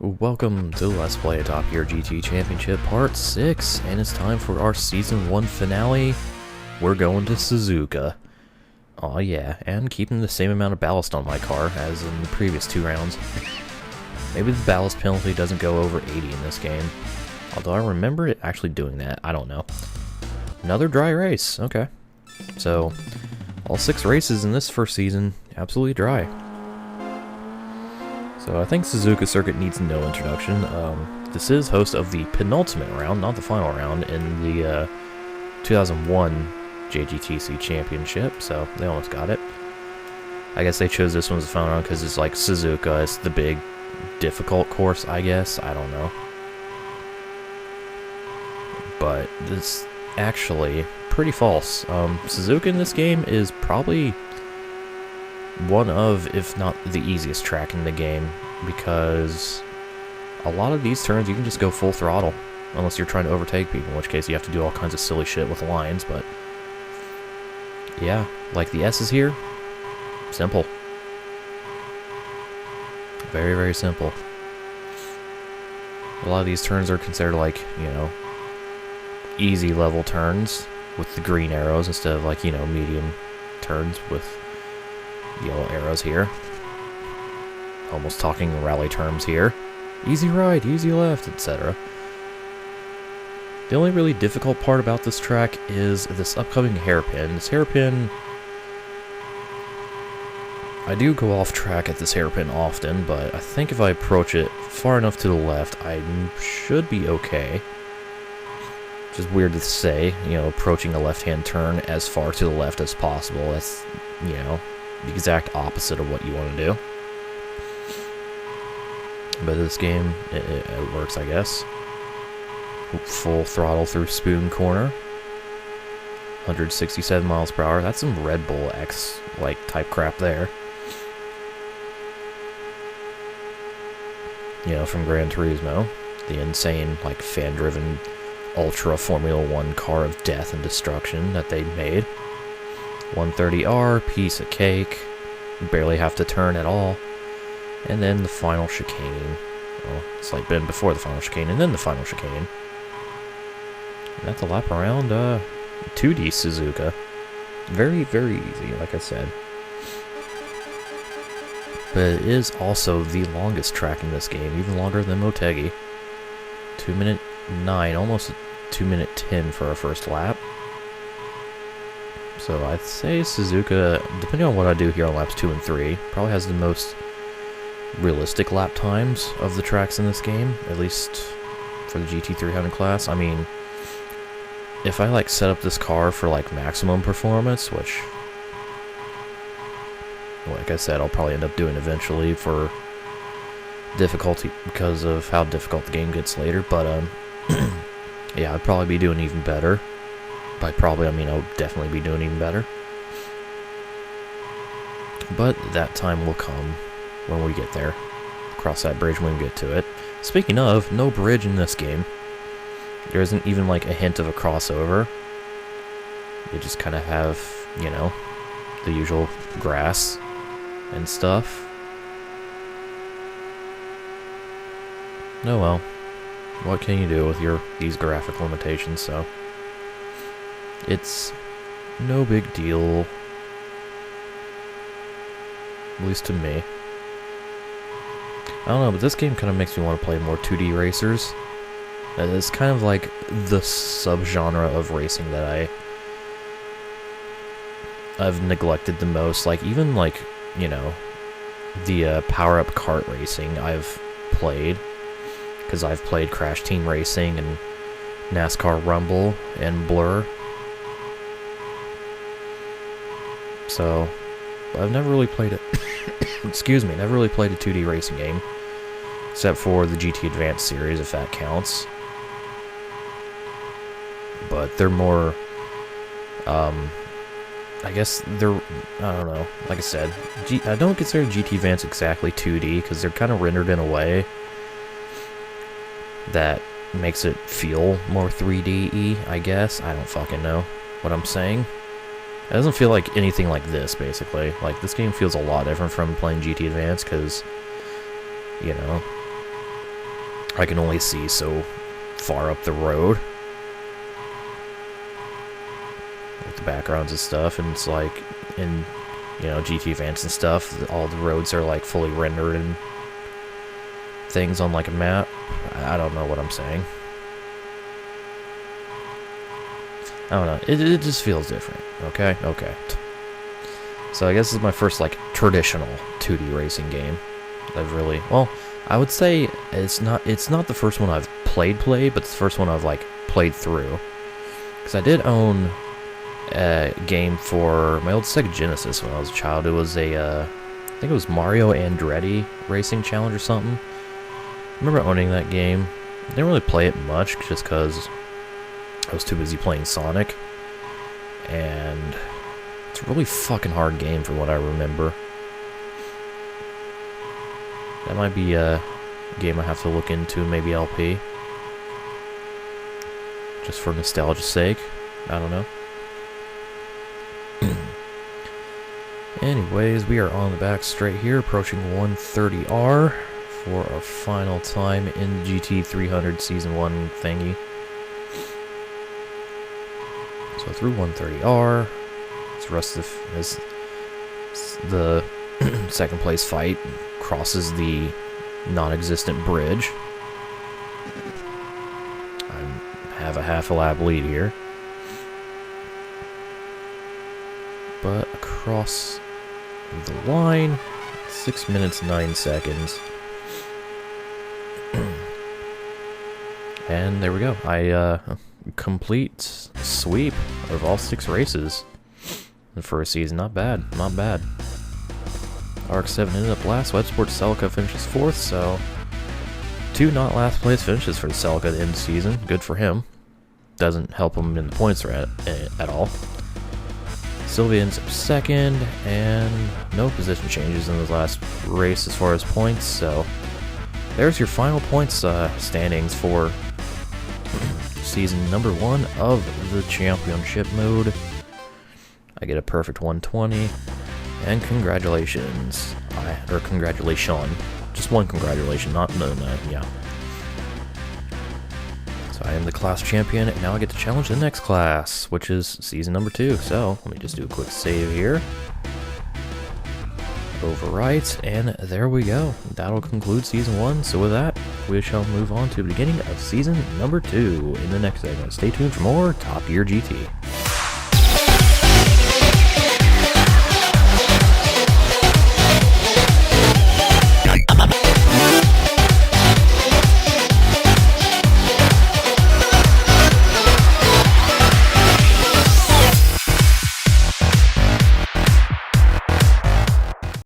Welcome to Let's Play a Top Gear GT Championship Part 6, and it's time for our Season 1 finale. We're going to Suzuka. Aw yeah, and keeping the same amount of ballast on my car as in the previous 2 rounds. Maybe the ballast penalty doesn't go over 80 in this game. Although I remember it actually doing that, I don't know. Another dry race, okay. So, all 6 races in this first season, absolutely dry. So I think Suzuka Circuit needs no introduction. This is host of the penultimate round, not the final round, in the 2001 JGTC Championship, so they almost got it. I guess they chose this one as the final round because it's like Suzuka, it's the big, difficult course, I guess. I don't know. But this actually pretty false. Suzuka in this game is probably one of, if not the easiest track in the game, because a lot of these turns you can just go full throttle, unless you're trying to overtake people, in which case you have to do all kinds of silly shit with lines, but yeah, like the S's here, simple. Very, very simple. A lot of these turns are considered like, you know, easy level turns with the green arrows instead of like, you know, medium turns with yellow arrows here. Almost talking rally terms here. Easy right, easy left, etc. The only really difficult part about this track is this upcoming hairpin. This hairpin, I do go off track at this hairpin often, but I think if I approach it far enough to the left, I should be okay. Which is weird to say, you know, approaching a left-hand turn as far to the left as possible. That's, you know, the exact opposite of what you want to do. But this game, it works, I guess. Full throttle through Spoon Corner. 167 miles per hour. That's some Red Bull X, like, type crap there. You know, from Gran Turismo. The insane, like, fan-driven Ultra Formula 1 car of death and destruction that they made. 130R, piece of cake, barely have to turn at all, and then the final chicane. Well, it's like been before the final chicane, and then the final chicane. And that's a lap around 2D Suzuka. Very, very easy, like I said. But it is also the longest track in this game, even longer than Motegi. 2:09, almost 2:10 for our first lap. So I'd say Suzuka, depending on what I do here on laps 2 and 3, probably has the most realistic lap times of the tracks in this game, at least for the GT300 class. I mean, if I like set up this car for like maximum performance, which, like I said, I'll probably end up doing eventually for difficulty because of how difficult the game gets later, but yeah, I'd probably be doing even better. By probably, I mean I'll definitely be doing even better. But that time will come when we get there. Cross that bridge when we get to it. Speaking of, no bridge in this game. There isn't even like a hint of a crossover. You just kind of have, you know, the usual grass and stuff. Oh well. What can you do with these graphic limitations, so it's no big deal, at least to me. I don't know, but this game kind of makes me want to play more 2D racers. It's kind of like the subgenre of racing that I've neglected the most. Like, even like, you know, the power-up kart racing I've played, because I've played Crash Team Racing and NASCAR Rumble and Blur. So, I've never really played it. Excuse me, never really played a 2D racing game. Except for the GT Advanced series, if that counts. But they're more, I guess they're, I don't know, like I said, I don't consider GT Advance exactly 2D, because they're kind of rendered in a way that makes it feel more 3D-y, I guess. I don't fucking know what I'm saying. It doesn't feel like anything like this, basically. Like, this game feels a lot different from playing GT Advance, because, you know, I can only see so far up the road with the backgrounds and stuff, and it's like in, you know, GT Advance and stuff, all the roads are like fully rendered and things on like a map. I don't know what I'm saying. I don't know. It just feels different. Okay? Okay. So I guess this is my first, like, traditional 2D racing game. I've really... Well, I would say it's not the first one I've played, but it's the first one I've, like, played through. Because I did own a game for my old Sega Genesis when I was a child. It was a, I think it was Mario Andretti Racing Challenge or something. I remember owning that game. I didn't really play it much, just because I was too busy playing Sonic, and it's a really fucking hard game from what I remember. That might be a game I have to look into, maybe LP. Just for nostalgia's sake. I don't know. Anyways, we are on the back straight here, approaching 130R for our final time in the GT 300 Season 1 thingy. So through 130R, the second place fight crosses the non-existent bridge. I have a half a lap lead here, but across the line, 6 minutes 9 seconds, and there we go. I complete sweep of all 6 races for a season. Not bad, not bad. RX-7 ended up last. Websport Celica finishes 4th, so 2 not last place finishes for the Celica in the season. Good for him. Doesn't help him in the points at all. Sylvia ends up 2nd, and no position changes in the last race as far as points, so there's your final points standings for season number 1 of the championship mode. I get a perfect 120, and congratulations. Or congratulation. Just one congratulation, not no, yeah. So I am the class champion, and now I get to challenge the next class, which is season number 2. So let me just do a quick save here. Overwrite, and there we go. That'll conclude season 1. So with that, we shall move on to the beginning of season number 2 in the next segment. Stay tuned for more Top Gear GT.